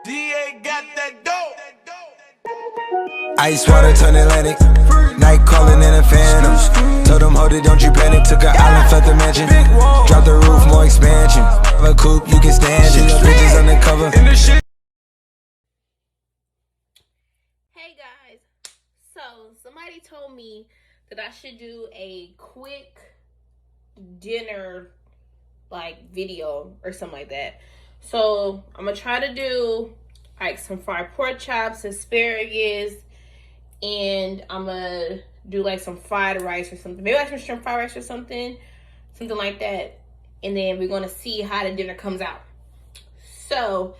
DA got that dope. Ice water turn Atlantic. Night calling in a phantom. Told them, hold it, don't you panic. Took an island, felt the mansion. Drop the roof, more expansion. Have a coupe, you can stand it. Bitches undercover. Hey guys, so somebody told me that I should do a quick dinner like video or something like that. So I'm gonna try to do like some fried pork chops, asparagus, and I'm gonna do like some fried rice or something, maybe like some shrimp fried rice or something like that. And then we're gonna see how the dinner comes out. So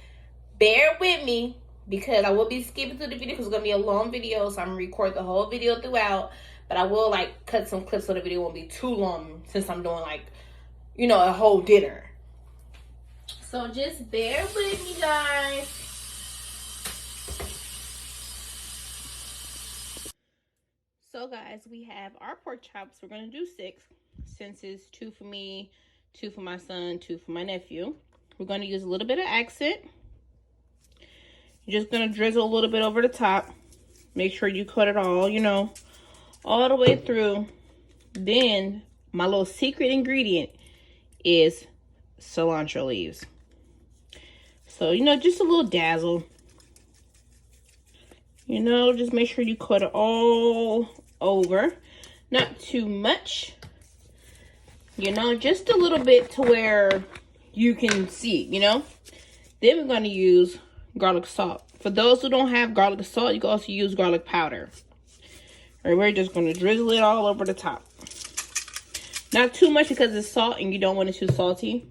bear with me, because I will be skipping through the video because it's gonna be a long video, so I'm gonna record the whole video throughout, but I will like cut some clips so the video won't be too long, since I'm doing like, you know, a whole dinner. So just bear with me, guys. So guys, we have our pork chops. We're gonna do 6, since it's 2 for me, 2 for my son, 2 for my nephew. We're gonna use a little bit of accent. You're just gonna drizzle a little bit over the top. Make sure you cut it all, you know, all the way through. Then my little secret ingredient is cilantro leaves. So, you know, just a little dazzle. You know, just make sure you cut it all over. Not too much. You know, just a little bit to where you can see, you know. Then we're gonna use garlic salt. For those who don't have garlic salt, you can also use garlic powder. Or we're just going to drizzle it all over the top. Not too much because it's salt and you don't want it too salty.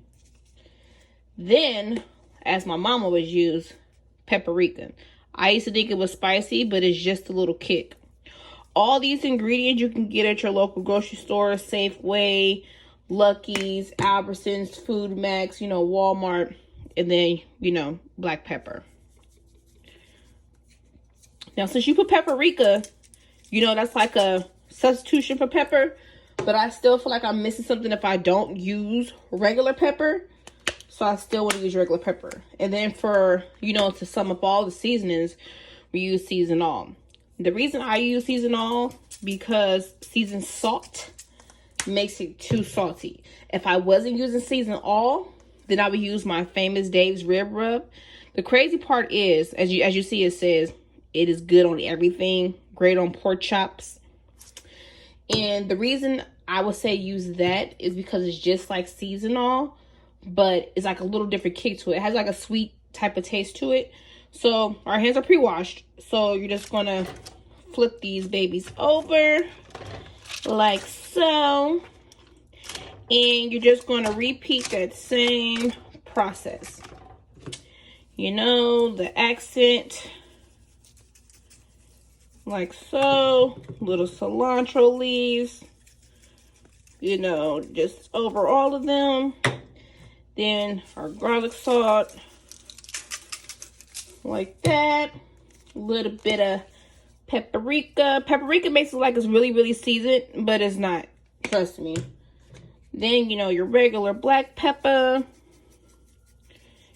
Then, as my mom always used, paprika. I used to think it was spicy, but it's just a little kick. All these ingredients you can get at your local grocery store, Safeway, Lucky's, Albertsons, Food Max, you know, Walmart, and then, you know, black pepper. Now, since you put paprika, you know, that's like a substitution for pepper. But I still feel like I'm missing something if I don't use regular pepper. So I still want to use regular pepper. And then for, you know, to sum up all the seasonings, we use season all. The reason I use season all, because seasoned salt makes it too salty. If I wasn't using season all, then I would use my famous Dave's rib rub. The crazy part is, as you see, it says it is good on everything, great on pork chops. And the reason I would say use that is because it's just like seasonal, but it's like a little different kick to it. It has like a sweet type of taste to it. So our hands are pre-washed. So you're just gonna flip these babies over like so. And you're just gonna repeat that same process. You know, the accent, like so, little cilantro leaves, you know, just over all of them. Then our garlic salt, like that. A little bit of paprika. Paprika makes it like it's really, really seasoned, but it's not, trust me. Then, you know, your regular black pepper,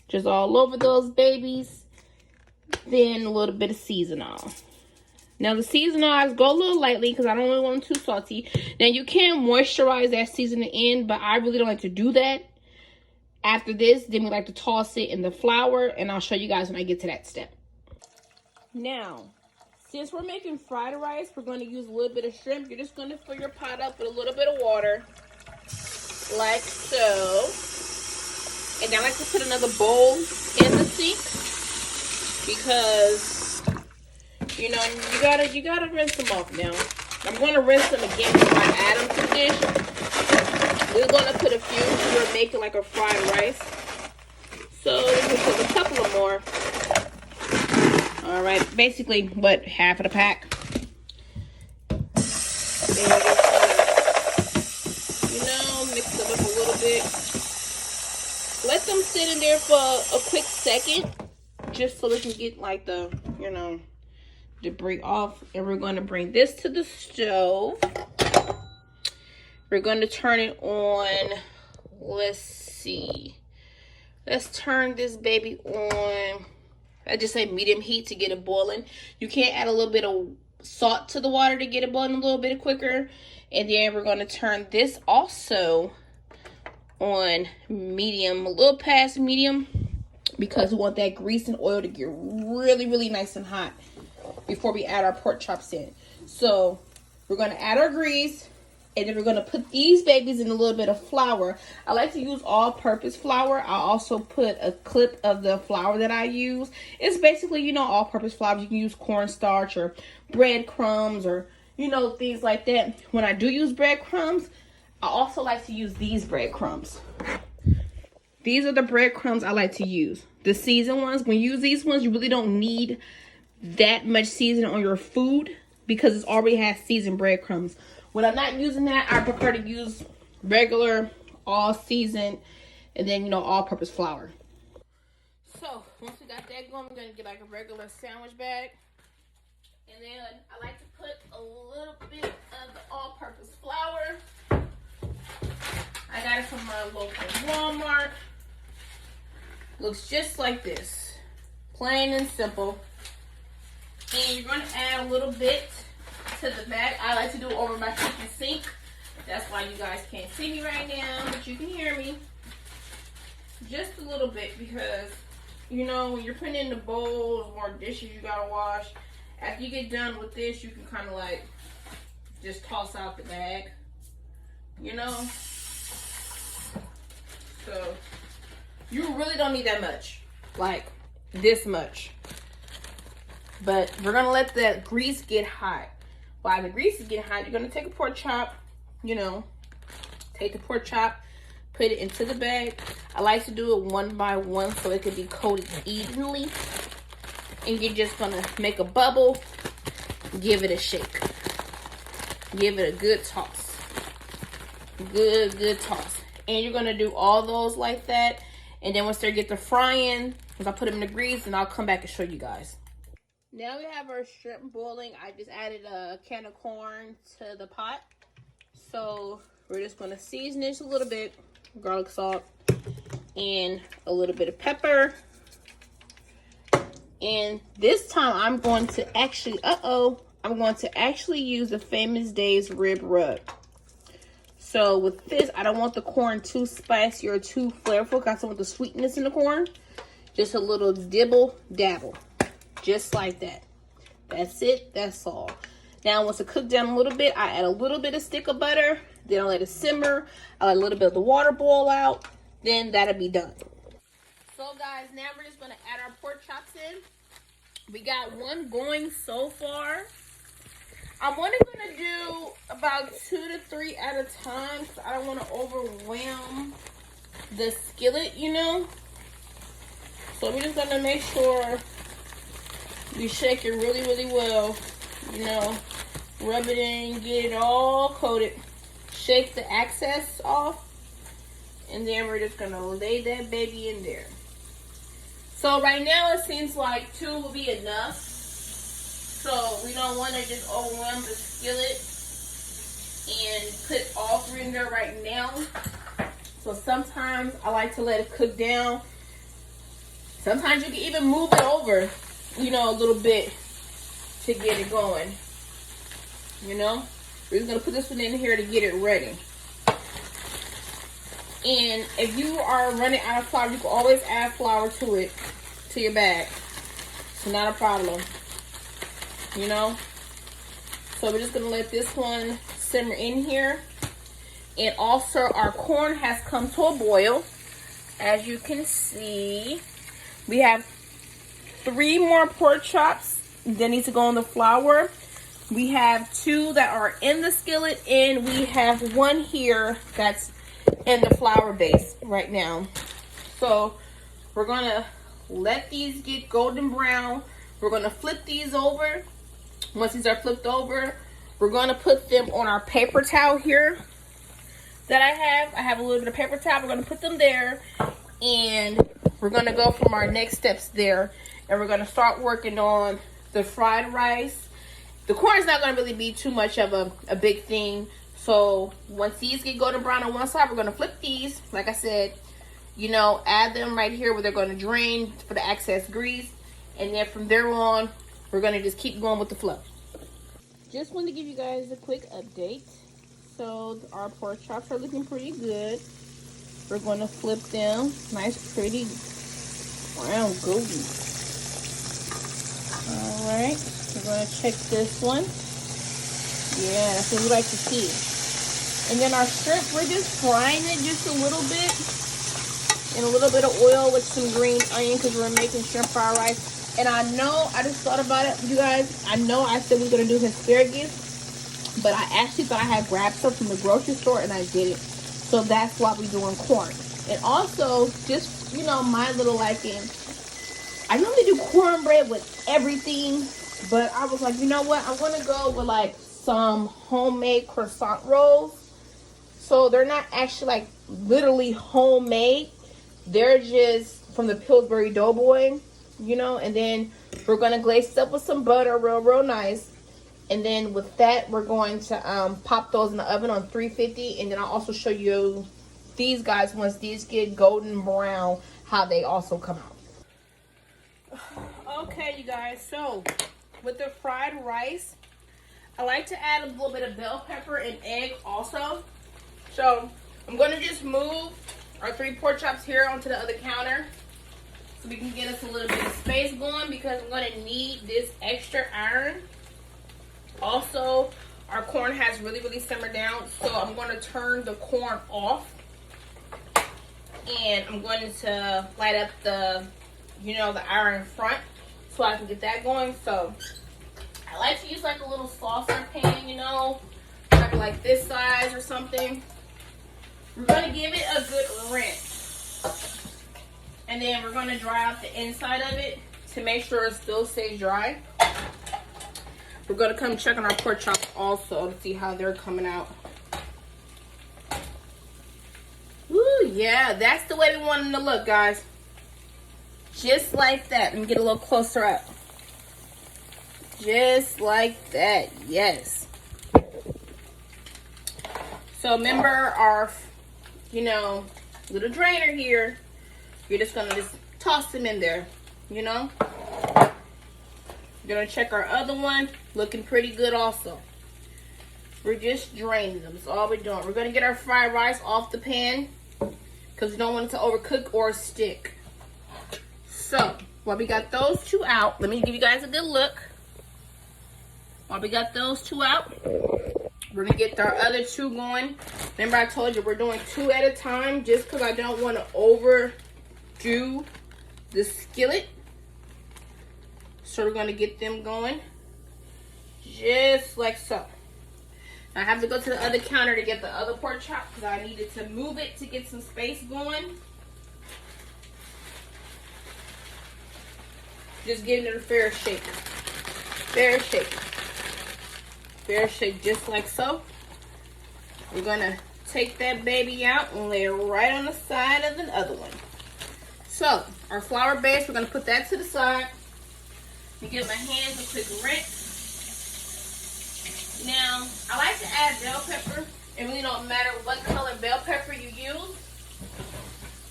just all over those babies. Then a little bit of seasonal. Now, the seasonal, go a little lightly because I don't really want them too salty. Now, you can moisturize that seasoning in, but I really don't like to do that. After this, then we like to toss it in the flour, and I'll show you guys when I get to that step. Now, since we're making fried rice, we're going to use a little bit of shrimp. You're just going to fill your pot up with a little bit of water, like so. And I like to put another bowl in the sink because, you know, you gotta rinse them off now. I'm gonna rinse them again before I add them to the dish. We're gonna put a few. We're making like a fried rice, so we can put a couple of more. All right, basically, what, half of the pack. And we're just gonna, you know, mix them up a little bit. Let them sit in there for a quick second, just so we can get like the, you know, debris off. And we're going to bring this to the stove. We're going to turn it on. Let's see. Let's turn this baby on. I just say medium heat to get it boiling. You can add a little bit of salt to the water to get it boiling a little bit quicker. And then we're going to turn this also on medium, a little past medium, because we want that grease and oil to get really, really nice and hot before we add our pork chops in. So we're going to add our grease. And then we're going to put these babies in a little bit of flour. I like to use all-purpose flour. I also put a clip of the flour that I use. It's basically, you know, all-purpose flour. You can use cornstarch or breadcrumbs or, you know, things like that. When I do use breadcrumbs, I also like to use these breadcrumbs. These are the breadcrumbs I like to use. The seasoned ones. When you use these ones, you really don't need that much seasoning on your food because it already has seasoned breadcrumbs. When I'm not using that, I prefer to use regular, all seasoned, and then, you know, all-purpose flour. So, once we got that going, we're going to get like a regular sandwich bag. And then I like to put a little bit of the all-purpose flour. I got it from my local Walmart. Looks just like this. Plain and simple. And you're going to add a little bit to the bag. I like to do it over my kitchen sink. That's why you guys can't see me right now, but you can hear me. Just a little bit, because you know when you're putting in the bowls or dishes you gotta wash, after you get done with this, you can kind of like just toss out the bag, you know. So you really don't need that much, like this much. But we're gonna let the grease get hot. While the grease is getting hot, you're gonna take a pork chop, you know, take the pork chop, put it into the bag. I like to do it one by one so it can be coated evenly. And you're just gonna make a bubble, give it a shake. Give it a good toss. Good toss. And you're gonna do all those like that. And then once they get to frying, once I put them in the grease, and I'll come back and show you guys. Now we have our shrimp boiling. I just added a can of corn to the pot. So we're just going to season this a little bit. Garlic salt. And a little bit of pepper. And this time I'm going to actually, I'm going to actually use the Famous Dave's rib rub. So with this, I don't want the corn too spicy or too flavorful, because I want the sweetness in the corn. Just a little dibble dabble. Just like that. That's it. That's all. Now, once it cooks down a little bit, I add a little bit of stick of butter. Then I let it simmer. I let a little bit of the water boil out. Then that'll be done. So, guys, now we're just going to add our pork chops in. We got one going so far. I'm only going to do about 2 to 3 at a time, because I don't want to overwhelm the skillet, you know. So we're just going to make sure we shake it really, really well. You know, rub it in, get it all coated. Shake the excess off. And then we're just going to lay that baby in there. So right now it seems like 2 will be enough. So we don't want to just overwhelm the skillet and put all 3 in there right now. So sometimes I like to let it cook down. Sometimes you can even move it over, you know, a little bit to get it going. You know, we're just going to put this one in here to get it ready. And if you are running out of flour, you can always add flour to it, to your bag. It's not a problem. You know? So we're just going to let this one simmer in here. And also our corn has come to a boil. As you can see, we have 3 more pork chops that need to go on the flour. We have 2 that are in the skillet, and we have 1 here that's in the flour base right now. So we're gonna let these get golden brown. We're gonna flip these over. Once these are flipped over, we're gonna put them on our paper towel here that I have a little bit of paper towel. We're gonna put them there, and we're gonna go from our next steps there, and we're gonna start working on the fried rice. The corn is not gonna really be too much of a big thing. So once these get golden brown on one side, we're gonna flip these. Like I said, you know, add them right here where they're going to drain for the excess grease. And then from there on, we're going to just keep going with the flow. Just wanted to give you guys a quick update. So our pork chops are looking pretty good. We're going to flip them. Nice, pretty brown golden. Alright, we're going to check this one. Yeah, that's what we like to see. And then our shrimp, we're just frying it just a little bit. In a little bit of oil with some green onion because we're making shrimp fried rice. And I know, I just thought about it, you guys. I know I said we were going to do asparagus, but I actually thought I had grabbed some from the grocery store and I didn't. So that's why we're doing corn. And also, just, you know, my little liking, I normally do cornbread with everything, but I was like, you know what? I'm going to go with like some homemade croissant rolls. So they're not actually like literally homemade. They're just from the Pillsberry doughboy, you know, and then we're going to glaze it up with some butter real nice. And then with that, we're going to pop those in the oven on 350. And then I'll also show you these guys, once these get golden brown, how they also come out. Okay, you guys, so with the fried rice, I like to add a little bit of bell pepper and egg also. So I'm going to just move our 3 pork chops here onto the other counter so we can get us a little bit of space going because I'm going to need this extra iron. Also, our corn has really simmered down, so I'm going to turn the corn off and I'm going to light up the, you know, the iron front so I can get that going. So I like to use like a little saucer pan, you know, maybe like this size or something. We're going to give it a good rinse. And then we're going to dry out the inside of it to make sure it still stays dry. We're going to come check on our pork chops also to see how they're coming out. Ooh, yeah, that's the way we want them to look, guys. Just like that. Let me get a little closer up. Just like that, yes. So remember our, you know, little drainer here. You're just gonna just toss them in there, you know. We're gonna check our other one, looking pretty good also. We're just draining them, that's all we're doing. We're gonna get our fried rice off the pan because we don't want it to overcook or stick. So while we got those 2 out, let me give you guys a good look. While we got those 2 out, we're gonna get our other 2 going. Remember I told you we're doing 2 at a time just because I don't want to overdo the skillet. So we're gonna get them going just like so. Now I have to go to the other counter to get the other pork chop because I needed to move it to get some space going. Just giving it a fair shake. Fair shake. Fair shake, just like so. We're gonna take that baby out and lay it right on the side of the other one. So our flour base, we're gonna put that to the side. Let me give my hands a quick rinse. Now, I like to add bell pepper. It really don't matter what color bell pepper you use.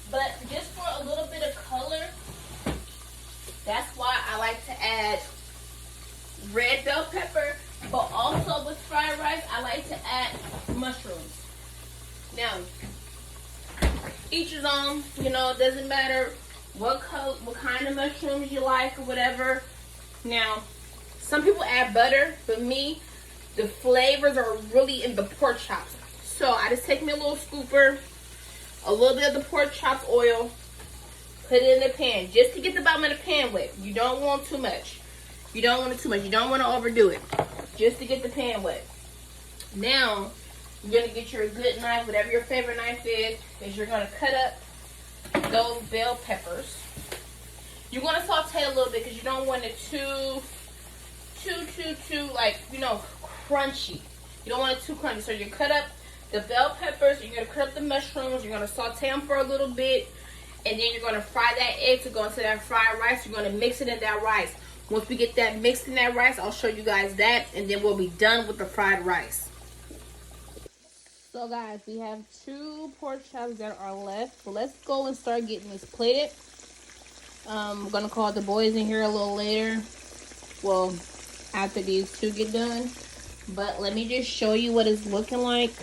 But just for a little bit of color, that's why I like to add red bell pepper. But also with fried rice, I like to add mushrooms. Now, each is own. You know, it doesn't matter what color, what kind of mushrooms you like or whatever. Now, some people add butter, but me, the flavors are really in the pork chops. So I just take me a little scooper, a little bit of the pork chops oil, put it in the pan just to get the bottom of the pan wet. You don't want too much. You don't want it too much. You don't want to overdo it. Just to get the pan wet. Now, you're going to get your good knife, whatever your favorite knife is you're going to cut up those bell peppers. You're going to saute a little bit because you don't want it too, like, you know, crunchy. You don't want it too crunchy. So you cut up the bell peppers, you're going to cut up the mushrooms, you're going to saute them for a little bit, and then you're going to fry that egg to go into that fried rice. You're going to mix it in that rice. Once we get that mixed in that rice, I'll show you guys that, and then we'll be done with the fried rice. So guys, we have 2 pork chops that are left. So let's go and start getting this plated. I'm gonna call the boys in here a little later. Well, after these 2 get done. But let me just show you what it's looking like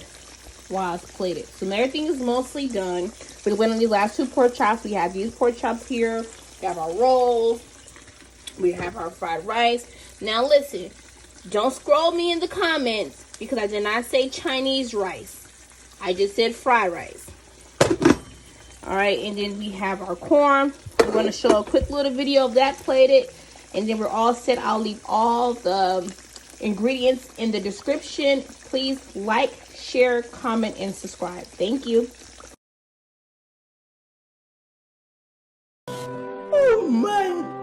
while it's plated. So everything is mostly done. We're going on these last 2 pork chops. We have these pork chops here. We have our rolls. We have our fried rice. Now listen, don't scroll me in the comments because I did not say Chinese rice. I just said fried rice. Alright, and then we have our corn. We're going to show a quick little video of that plated. And then we're all set. I'll leave all the ingredients in the description. Please like, share, comment, and subscribe. Thank you. Oh my